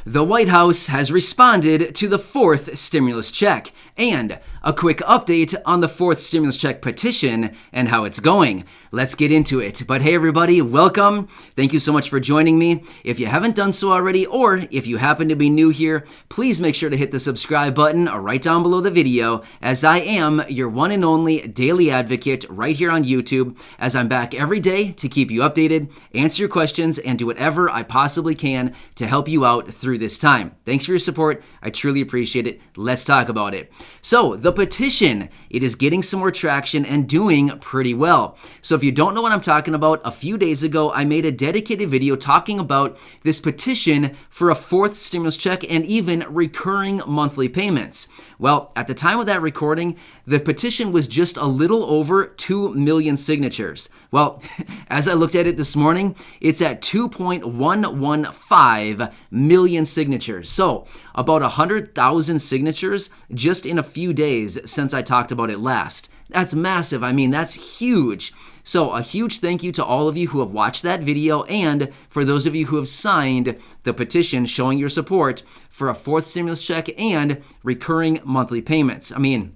The White House has responded to the fourth stimulus check, and a quick update on the fourth stimulus check petition and how it's going. Let's get into it. But hey everybody, welcome. Thank you so much for joining me. If you haven't done so already, or if you happen to be new here, please make sure to hit the subscribe button right down below the video, as I am your one and only daily advocate right here on YouTube, as I'm back every day to keep you updated, answer your questions, and do whatever I possibly can to help you out through this time. Thanks for your support. I truly appreciate it. Let's talk about it. So the petition, it is getting some more traction and doing pretty well. So if you don't know what I'm talking about, a few days ago, I made a dedicated video talking about this petition for a fourth stimulus check and even recurring monthly payments. Well, at the time of that recording, the petition was just a little over 2 million signatures. Well, as I looked at it this morning, it's at 2.115 million signatures. So about 100,000 signatures just in a few days since I talked about it last. That's massive. I mean, that's huge. So a huge thank you to all of you who have watched that video, and for those of you who have signed the petition showing your support for a fourth stimulus check and recurring monthly payments. I mean,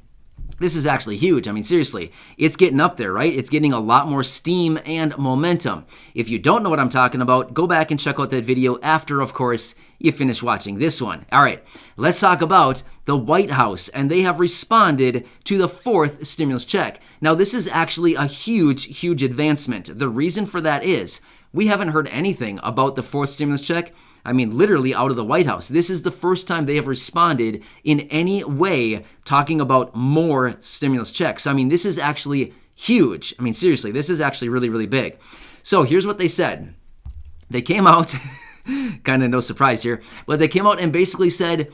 this is actually huge. I mean, seriously, it's getting up there, right? It's getting a lot more steam and momentum. If you don't know what I'm talking about, go back and check out that video after, of course, you finish watching this one. All right, let's talk about the White House, and they have responded to the fourth stimulus check. Now, this is actually a huge, huge advancement. The reason for that is we haven't heard anything about the fourth stimulus check. I mean, literally out of the White House. This is the first time they have responded in any way talking about more stimulus checks. I mean, this is actually huge. I mean, seriously, this is actually really, really big. So here's what they said. They came out, kind of no surprise here, but they came out and basically said,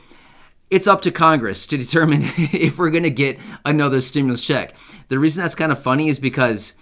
it's up to Congress to determine if we're going to get another stimulus check. The reason that's kind of funny is because,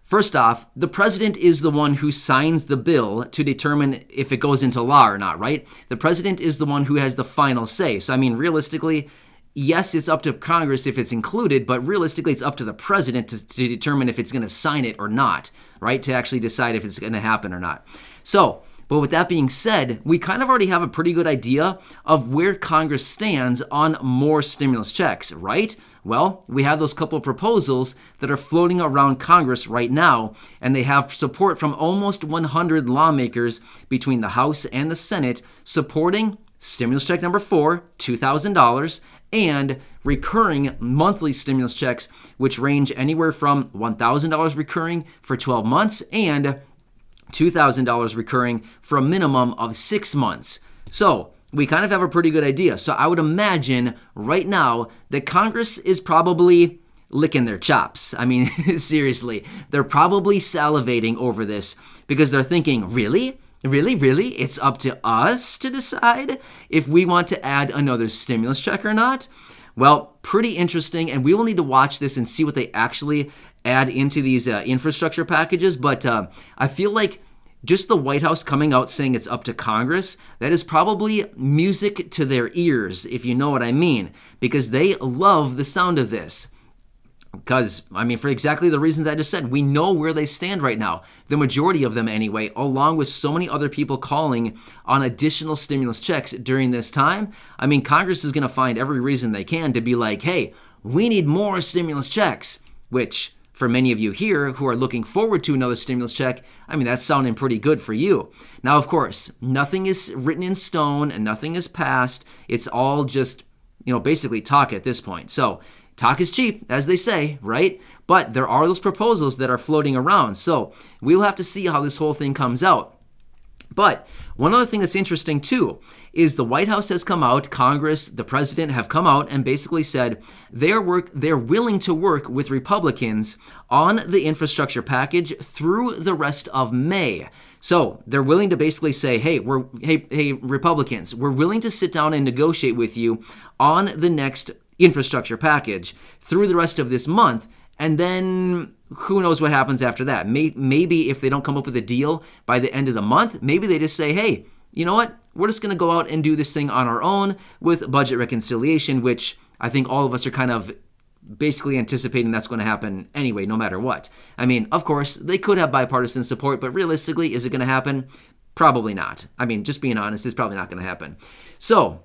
first off, the president is the one who signs the bill to determine if it goes into law or not, right? The president is the one who has the final say. So, I mean, realistically, yes, it's up to Congress if it's included, but realistically, it's up to the president to determine if it's going to sign it or not, right? To actually decide if it's going to happen or not. So, but with that being said, we kind of already have a pretty good idea of where Congress stands on more stimulus checks, right? Well, we have those couple of proposals that are floating around Congress right now, and they have support from almost 100 lawmakers between the House and the Senate supporting stimulus check number 4, $2,000, and recurring monthly stimulus checks, which range anywhere from $1,000 recurring for 12 months and $2,000 recurring for a minimum of 6 months. So we kind of have a pretty good idea. So I would imagine right now that Congress is probably licking their chops. I mean, seriously, they're probably salivating over this because they're thinking, really? Really? It's up to us to decide if we want to add another stimulus check or not? Well, pretty interesting, and we will need to watch this and see what they actually add into these infrastructure packages. But I feel like just the White House coming out saying it's up to Congress, that is probably music to their ears, if you know what I mean, because they love the sound of this. Because, I mean, for exactly the reasons I just said, we know where they stand right now. The majority of them anyway, along with so many other people calling on additional stimulus checks during this time. I mean, Congress is going to find every reason they can to be like, hey, we need more stimulus checks, which for many of you here who are looking forward to another stimulus check, I mean, that's sounding pretty good for you. Now, of course, nothing is written in stone and nothing is passed. It's all just, basically talk at this point. So talk is cheap, as they say, right? But there are those proposals that are floating around. So we'll have to see how this whole thing comes out. But one other thing that's interesting too is the White House has come out, Congress, the president have come out and basically said they're willing to work with Republicans on the infrastructure package through the rest of May. So they're willing to basically say, hey, Republicans, we're willing to sit down and negotiate with you on the next infrastructure package through the rest of this month. And then who knows what happens after that? Maybe if they don't come up with a deal by the end of the month, maybe they just say, hey, you know what? We're just going to go out and do this thing on our own with budget reconciliation, which I think all of us are kind of basically anticipating that's going to happen anyway, no matter what. I mean, of course, they could have bipartisan support, but realistically, is it going to happen? Probably not. I mean, just being honest, it's probably not going to happen. So,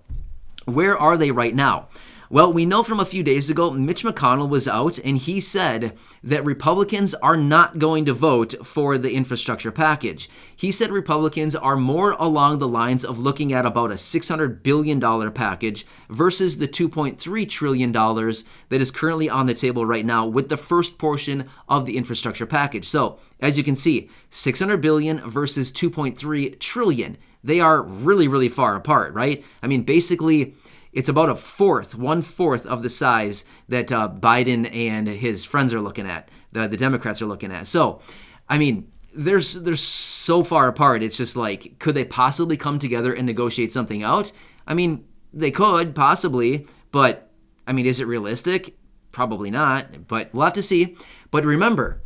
where are they right now? Well, we know from a few days ago, Mitch McConnell was out and he said that Republicans are not going to vote for the infrastructure package. He said Republicans are more along the lines of looking at about a $600 billion package versus the $2.3 trillion that is currently on the table right now with the first portion of the infrastructure package. So, as you can see, $600 billion versus $2.3 trillion. They are really, really far apart, right? I mean, basically, it's about one-fourth of the size that Biden and his friends are looking at, the Democrats are looking at. So, I mean, they're so far apart. It's just like, could they possibly come together and negotiate something out? I mean, they could, possibly, but, I mean, is it realistic? Probably not, but we'll have to see. But remember,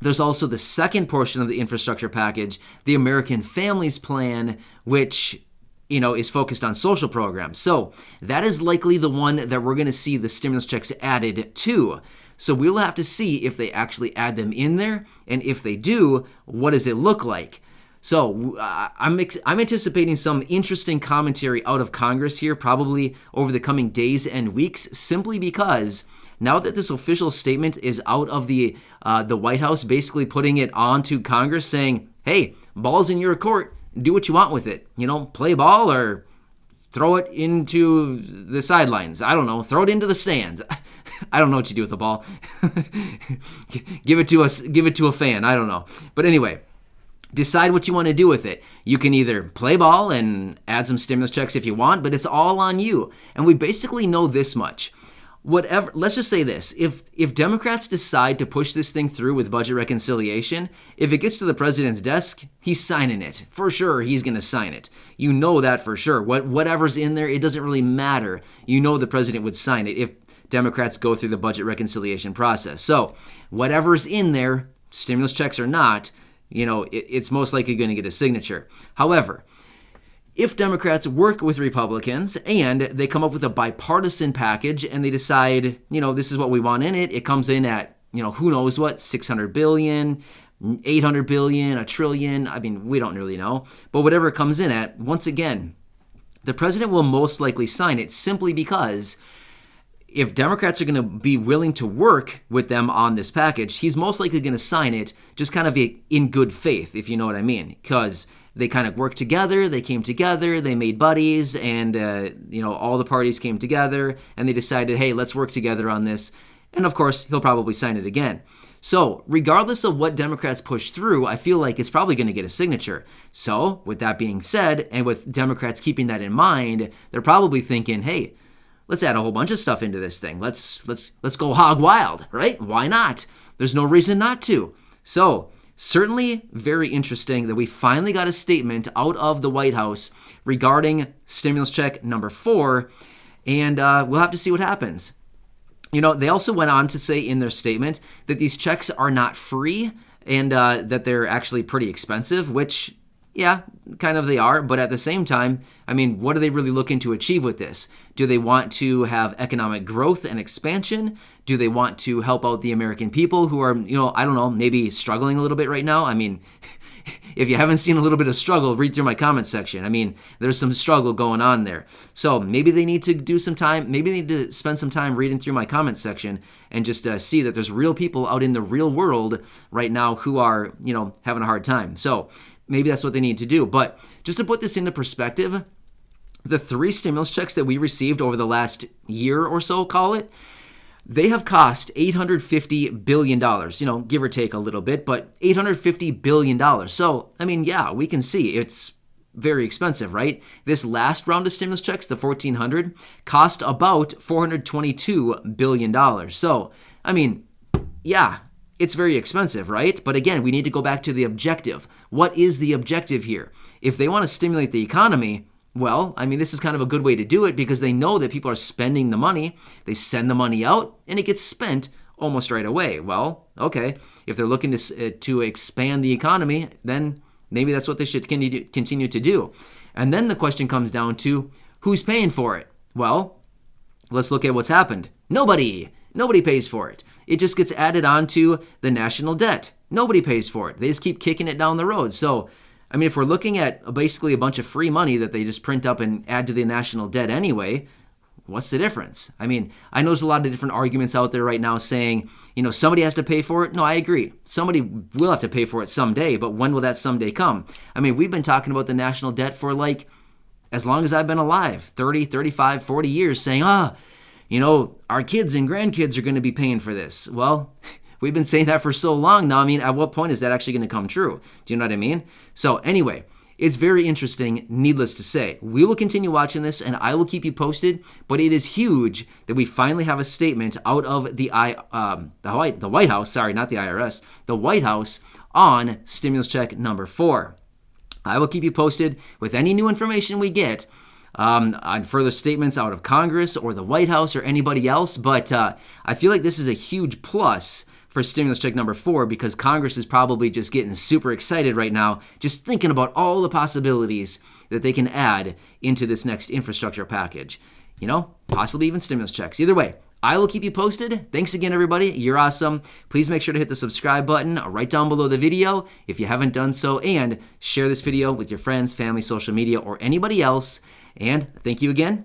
there's also the second portion of the infrastructure package, the American Families Plan, which is focused on social programs. So that is likely the one that we're going to see the stimulus checks added to. So we'll have to see if they actually add them in there, and if they do, what does it look like? So I'm anticipating some interesting commentary out of Congress here, probably over the coming days and weeks, simply because now that this official statement is out of the White House, basically putting it on to Congress, saying, hey, ball's in your court. Do what you want with it. Play ball or throw it into the sidelines. I don't know. Throw it into the stands. I don't know what you do with the ball. Give it to a fan. I don't know. But anyway, decide what you want to do with it. You can either play ball and add some stimulus checks if you want, but it's all on you. And we basically know this much. Whatever, let's just say this, if Democrats decide to push this thing through with budget reconciliation, if it gets to the president's desk, he's signing it. For sure, he's going to sign it. You know that for sure. Whatever's in there, it doesn't really matter. You know the president would sign it if Democrats go through the budget reconciliation process. So whatever's in there, stimulus checks or not, it's most likely going to get a signature. However, if Democrats work with Republicans and they come up with a bipartisan package and they decide, this is what we want in it, it comes in at, who knows what, $600 billion, $800 billion, $1 trillion. I mean, we don't really know. But whatever it comes in at, once again, the president will most likely sign it simply because if Democrats are going to be willing to work with them on this package, he's most likely going to sign it just kind of in good faith, if you know what I mean, because they kind of worked together, they came together, they made buddies, and, all the parties came together, and they decided, hey, let's work together on this. And, of course, he'll probably sign it again. So, regardless of what Democrats push through, I feel like it's probably going to get a signature. So, with that being said, and with Democrats keeping that in mind, they're probably thinking, hey, let's add a whole bunch of stuff into this thing. Let's go hog wild, right? Why not? There's no reason not to. So, certainly very interesting that we finally got a statement out of the White House regarding stimulus check number 4, and we'll have to see what happens. They also went on to say in their statement that these checks are not free and that they're actually pretty expensive, which, yeah, kind of they are. But at the same time, I mean, what are they really looking to achieve with this? Do they want to have economic growth and expansion? Do they want to help out the American people who are, I don't know, maybe struggling a little bit right now? I mean, if you haven't seen a little bit of struggle, read through my comment section. I mean, there's some struggle going on there. So maybe they need to do some time, maybe they need to spend some time reading through my comment section and just see that there's real people out in the real world right now who are, having a hard time. So maybe that's what they need to do. But just to put this into perspective, the 3 stimulus checks that we received over the last year or so, call it, they have cost $850 billion, give or take a little bit, but $850 billion. So, I mean, yeah, we can see it's very expensive, right? This last round of stimulus checks, the 1,400, cost about $422 billion. So, I mean, yeah, it's very expensive, right? But again, we need to go back to the objective. What is the objective here? If they want to stimulate the economy, well, I mean, this is kind of a good way to do it because they know that people are spending the money. They send the money out and it gets spent almost right away. Well, okay, if they're looking to expand the economy, then maybe that's what they should continue to do. And then the question comes down to who's paying for it? Well, let's look at what's happened. Nobody pays for it. It just gets added on to the national debt. Nobody pays for it. They just keep kicking it down the road. So, I mean, if we're looking at basically a bunch of free money that they just print up and add to the national debt anyway, what's the difference? I mean, I know there's a lot of different arguments out there right now saying, somebody has to pay for it. No, I agree. Somebody will have to pay for it someday, but when will that someday come? I mean, we've been talking about the national debt for as long as I've been alive, 30, 35, 40 years, saying, our kids and grandkids are going to be paying for this. Well, we've been saying that for so long now. I mean, at what point is that actually going to come true? Do you know what I mean? So anyway, it's very interesting, needless to say. We will continue watching this, and I will keep you posted, but it is huge that we finally have a statement out of the White House, sorry, not the IRS, the White House on stimulus check number 4. I will keep you posted with any new information we get on further statements out of Congress or the White House or anybody else, but I feel like this is a huge plus for stimulus check number 4 because Congress is probably just getting super excited right now, just thinking about all the possibilities that they can add into this next infrastructure package. Possibly even stimulus checks. Either way, I will keep you posted. Thanks again, everybody. You're awesome. Please make sure to hit the subscribe button right down below the video if you haven't done so, and share this video with your friends, family, social media, or anybody else. And thank you again,